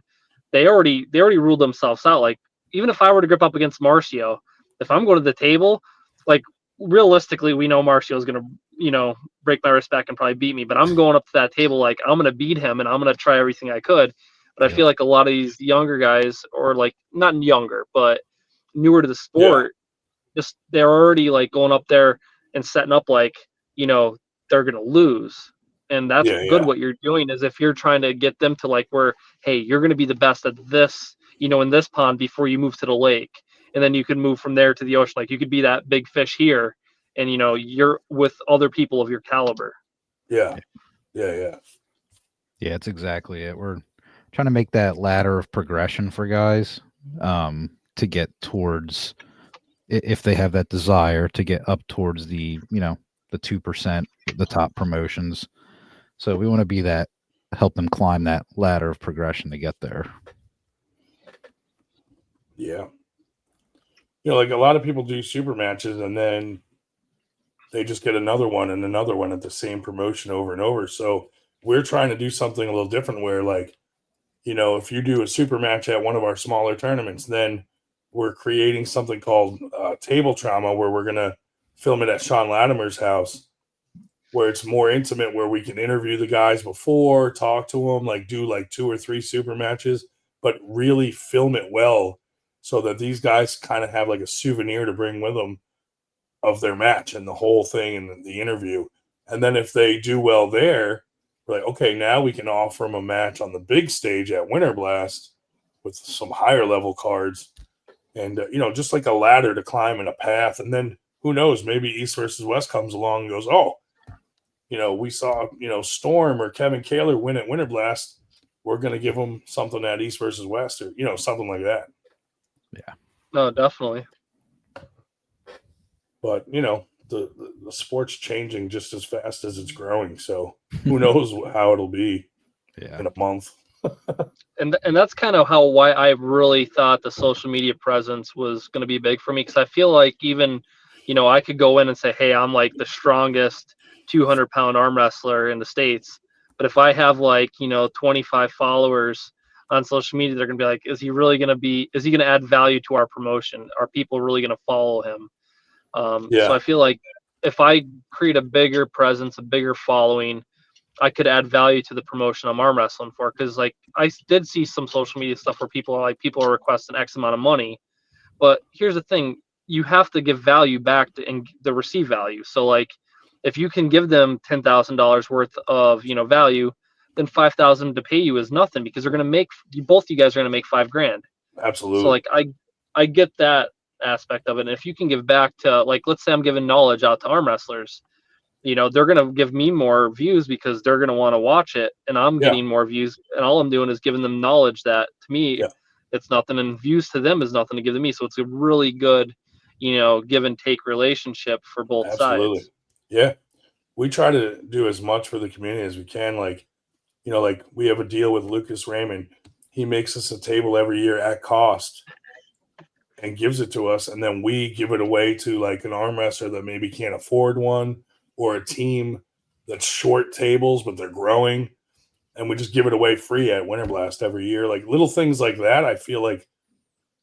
they already ruled themselves out. Like, even if I were to grip up against Marcio, if I'm going to the table, like realistically, we know Marcio is going to, break my wrist back and probably beat me, but I'm going up to that table like I'm going to beat him and I'm going to try everything I could. But I feel like a lot of these younger guys, or like not younger, but newer to the sport, just they're already like going up there and setting up like, they're going to lose. And that's good. What you're doing is if you're trying to get them to like where, hey, you're going to be the best at this, in this pond before you move to the lake. And then you can move from there to the ocean. Like you could be that big fish here and, you're with other people of your caliber. Yeah, it's exactly it. We're trying to make that ladder of progression for guys to get towards, if they have that desire to get up towards the the 2%, the top promotions. So we want to be that, help them climb that ladder of progression to get there. Yeah. Like a lot of people do super matches and then they just get another one and another one at the same promotion over and over. So we're trying to do something a little different where, like, if you do a super match at one of our smaller tournaments, then we're creating something called Table Trauma, where we're going to film it at Sean Latimer's house, where it's more intimate, where we can interview the guys before, talk to them, like do like 2 or 3 super matches, but really film it well so that these guys kind of have like a souvenir to bring with them of their match and the whole thing and the interview. And then if they do well there, we're like, okay, now we can offer them a match on the big stage at Winter Blast with some higher level cards and, just like a ladder to climb and a path. And then who knows, maybe East versus West comes along and goes, oh, we saw, Storm or Kevin Kaler win at Winter Blast. We're going to give them something at East versus West or, something like that. Yeah. No, definitely. But, the sport's changing just as fast as it's growing. So who knows how it'll be in a month. And that's kind of why I really thought the social media presence was going to be big for me. Because I feel like even, I could go in and say, hey, I'm like the strongest 200-pound arm wrestler in the States. But if I have 25 followers on social media, they're going to be like, is he going to add value to our promotion? Are people really going to follow him? So I feel like if I create a bigger presence, a bigger following, I could add value to the promotion I'm arm wrestling for. Because I did see some social media stuff where people are requesting X amount of money, but here's the thing: you have to give value back and the receive value. So if you can give them $10,000 worth of value, then $5,000 to pay you is nothing because they're going to make both you guys are going to make $5,000. Absolutely. So I get that aspect of it. And if you can give back to let's say I'm giving knowledge out to arm wrestlers, they're going to give me more views because they're going to want to watch it, and I'm getting more views, and all I'm doing is giving them knowledge that to me it's nothing, and views to them is nothing to give to me. So it's a really good give and take relationship for both sides. Yeah, we try to do as much for the community as we can. Like we have a deal with Lucas Raymond. He makes us a table every year at cost and gives it to us, and then we give it away to like an arm wrestler that maybe can't afford one, or a team that's short tables but they're growing, and we just give it away free at Winter Blast every year. Like little things like that, I feel like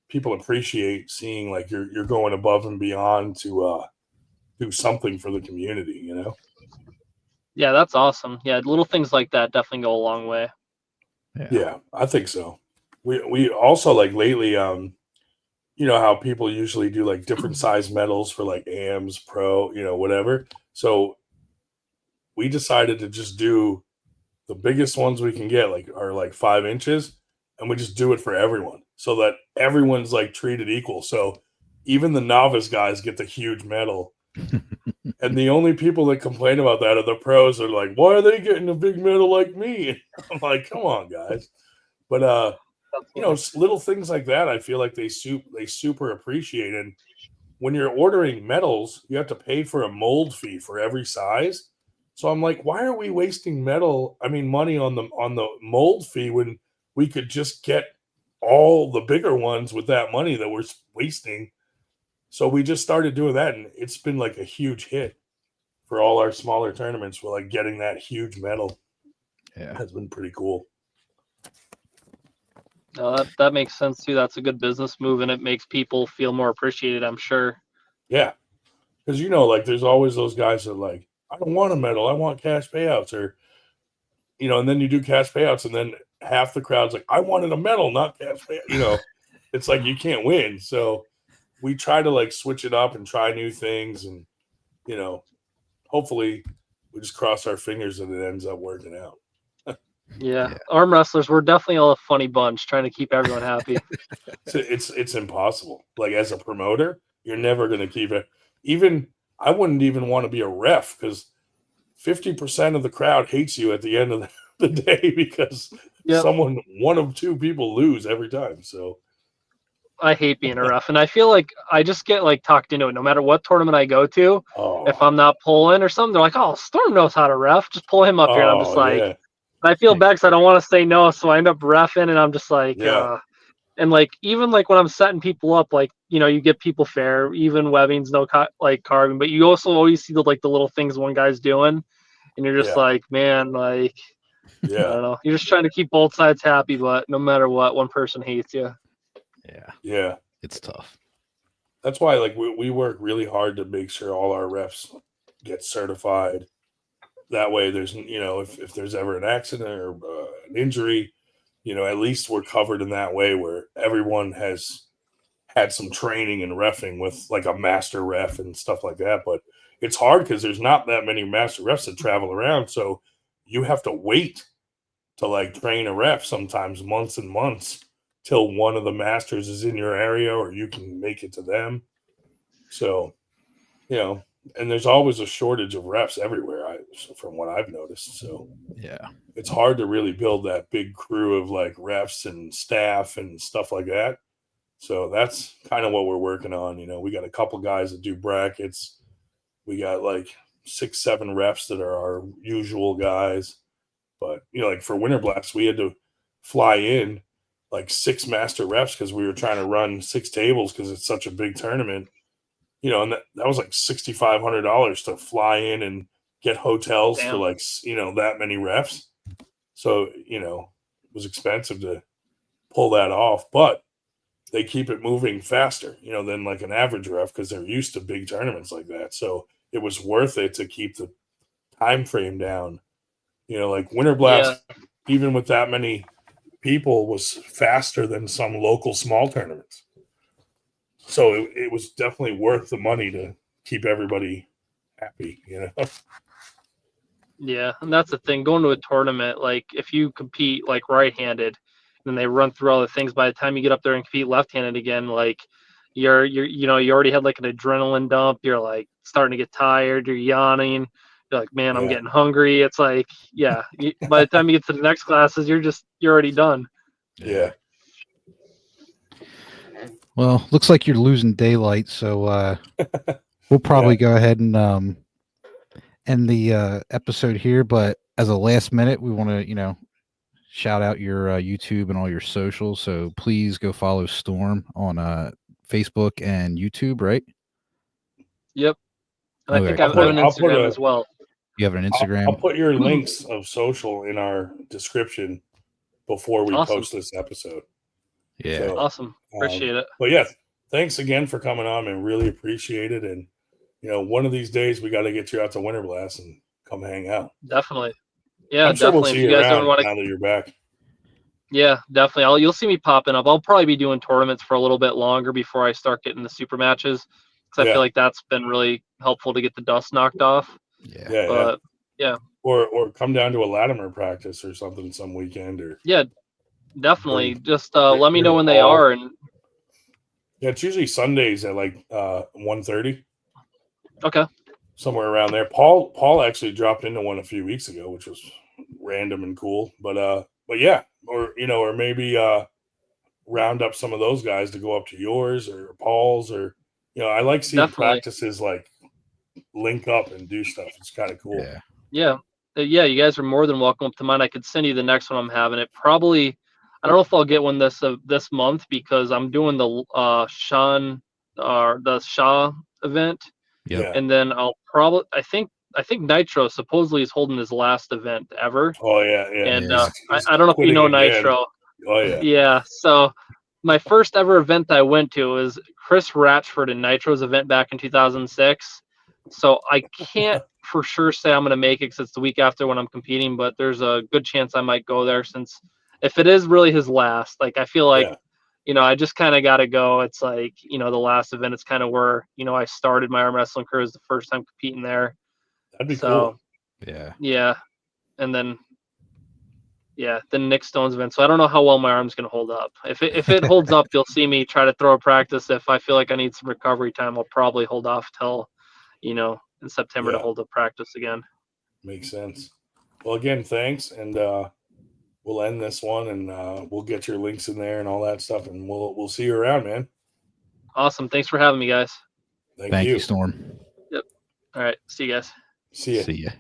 people appreciate seeing like you're going above and beyond to do something for the community. Yeah, that's awesome. Yeah, little things like that definitely go a long way. Yeah, I think so. We also like lately how people usually do like different size medals for like AMs, pro, whatever. So we decided to just do the biggest ones we can get, are like 5 inches, and we just do it for everyone so that everyone's like treated equal. So even the novice guys get the huge medal. And the only people that complain about that are the pros. Are like, why are they getting a big medal like me? And I'm like, come on, guys. But little things like that, I feel like they super appreciate. And when you're ordering medals, you have to pay for a mold fee for every size. So I'm like, why are we wasting money on the mold fee when we could just get all the bigger ones with that money that we're wasting? So we just started doing that, and it's been like a huge hit for all our smaller tournaments. We're like getting that huge medal. Yeah, has been pretty cool. No, that makes sense too. That's a good business move, and it makes people feel more appreciated, I'm sure. Yeah, because like there's always those guys that are like, I don't want a medal, I want cash payouts, or and then you do cash payouts, and then half the crowd's like, I wanted a medal, not cash payout. It's like you can't win. So we try to like switch it up and try new things, and hopefully we just cross our fingers that it ends up working out. Yeah. Arm wrestlers, we're definitely all a funny bunch trying to keep everyone happy. It's impossible. Like as a promoter, you're never going to keep it. Even I wouldn't even want to be a ref because 50% of the crowd hates you at the end of the day because one of two people lose every time. So I hate being a ref, and I feel like I just get like talked into it. No matter what tournament I go to, if Oh, I'm not pulling or something, they're like, "Oh, Storm knows how to ref. Just pull him up here." And I'm just like, yeah, I feel bad because I don't want to say no, so I end up reffing, and I'm just like, yeah, and like even like when I'm setting people up, like you get people fair, even webbings, no like carving, but you also always see the like the little things one guy's doing, and you're just yeah, like, man, like I yeah, don't know, you're just trying to keep both sides happy, but no matter what, one person hates you. Yeah, yeah. it's tough. That's why, like, we work really hard to make sure all our refs get certified. That way, there's, if there's ever an accident or an injury, at least we're covered in that way where everyone has had some training and reffing with like a master ref and stuff like that. But it's hard because there's not that many master refs that travel around. So you have to wait to like train a ref sometimes months and months till one of the masters is in your area or you can make it to them. So, and there's always a shortage of refs everywhere, from what I've noticed. So Yeah. it's hard to really build that big crew of like refs and staff and stuff like that. So that's kind of what we're working on. We got a couple guys that do brackets. We got like 6, 7 refs that are our usual guys. But like for Winter Blast, we had to fly in like 6 master refs because we were trying to run 6 tables because it's such a big tournament. And that was like $6,500 to fly in and get hotels for Damn. like that many refs. So it was expensive to pull that off, but they keep it moving faster, than like an average ref because they're used to big tournaments like that. So it was worth it to keep the time frame down. Like Winter Yeah. Blast, even with that many people, was faster than some local small tournaments. So it was definitely worth the money to keep everybody happy. Yeah, and that's the thing. Going to a tournament, like if you compete like right-handed, and they run through all the things. By the time you get up there and compete left-handed again, like you already had like an adrenaline dump. You're like starting to get tired. You're yawning. You're like, man, I'm Yeah. getting hungry. It's like, yeah. By the time you get to the next classes, you're already done. Yeah. Well, looks like you're losing daylight, so we'll probably go ahead and end the episode here. But as a last minute, we want to, shout out your YouTube and all your socials. So please go follow Storm on Facebook and YouTube, right? Yep. And I Okay, think I have cool. an Instagram as well. You have an I'll Instagram? put your links of social in our description before we Awesome. post this episode. Yeah. So, Awesome. Appreciate it. But yeah, thanks again for coming on, man. Really appreciate it. And one of these days we got to get you out to Winter Blast and come hang out. Definitely. Yeah, I'm sure we'll definitely. see If you you guys ever around want to, now that you're back. yeah, definitely. You'll see me popping up. I'll probably be doing tournaments for a little bit longer before I start getting the super matches, because I feel Yeah. like that's been really helpful to get the dust knocked off. Yeah. But yeah, Or come down to a Latimer practice or something some weekend or yeah, definitely. Just bring let me know a when they ball. are. And Yeah, it's usually Sundays at like 1:30. okay, Somewhere around there. Paul actually dropped into one a few weeks ago, which was random and cool. But yeah, or maybe round up some of those guys to go up to yours or Paul's, or I like seeing definitely. practices like link up and do stuff. It's kind of cool. Yeah. Yeah, yeah. You guys are more than welcome up to mine. I could send you the next one I'm having. It probably. I don't know if I'll get one this month because I'm doing the the Shaw event. Yep. Yeah. And then I think Nitro supposedly is holding his last event ever. Oh yeah. And Yeah. He's I don't know if you quitting know again. Nitro. Oh yeah. Yeah. So my first ever event I went to was Chris Ratchford and Nitro's event back in 2006. So I can't for sure say I'm going to make it because it's the week after when I'm competing, but there's a good chance I might go there, since if it is really his last, like I feel like, Yeah. I just kind of got to go. It's like, the last event, it's kind of where, I started my arm wrestling career, is the first time competing there. That'd be So, cool. Yeah. yeah. And then, then Nick Stone's event. So I don't know how well my arm's going to hold up. If it holds up, you'll see me try to throw a practice. If I feel like I need some recovery time, I'll probably hold off till, in September to Yeah. hold a practice again. Makes sense. Well, again, thanks. And we'll end this one, and we'll get your links in there and all that stuff, and we'll see you around, man. Awesome. Thanks for having me, guys. Thank Thank you. you, Storm. All right. See you guys. See ya. See ya.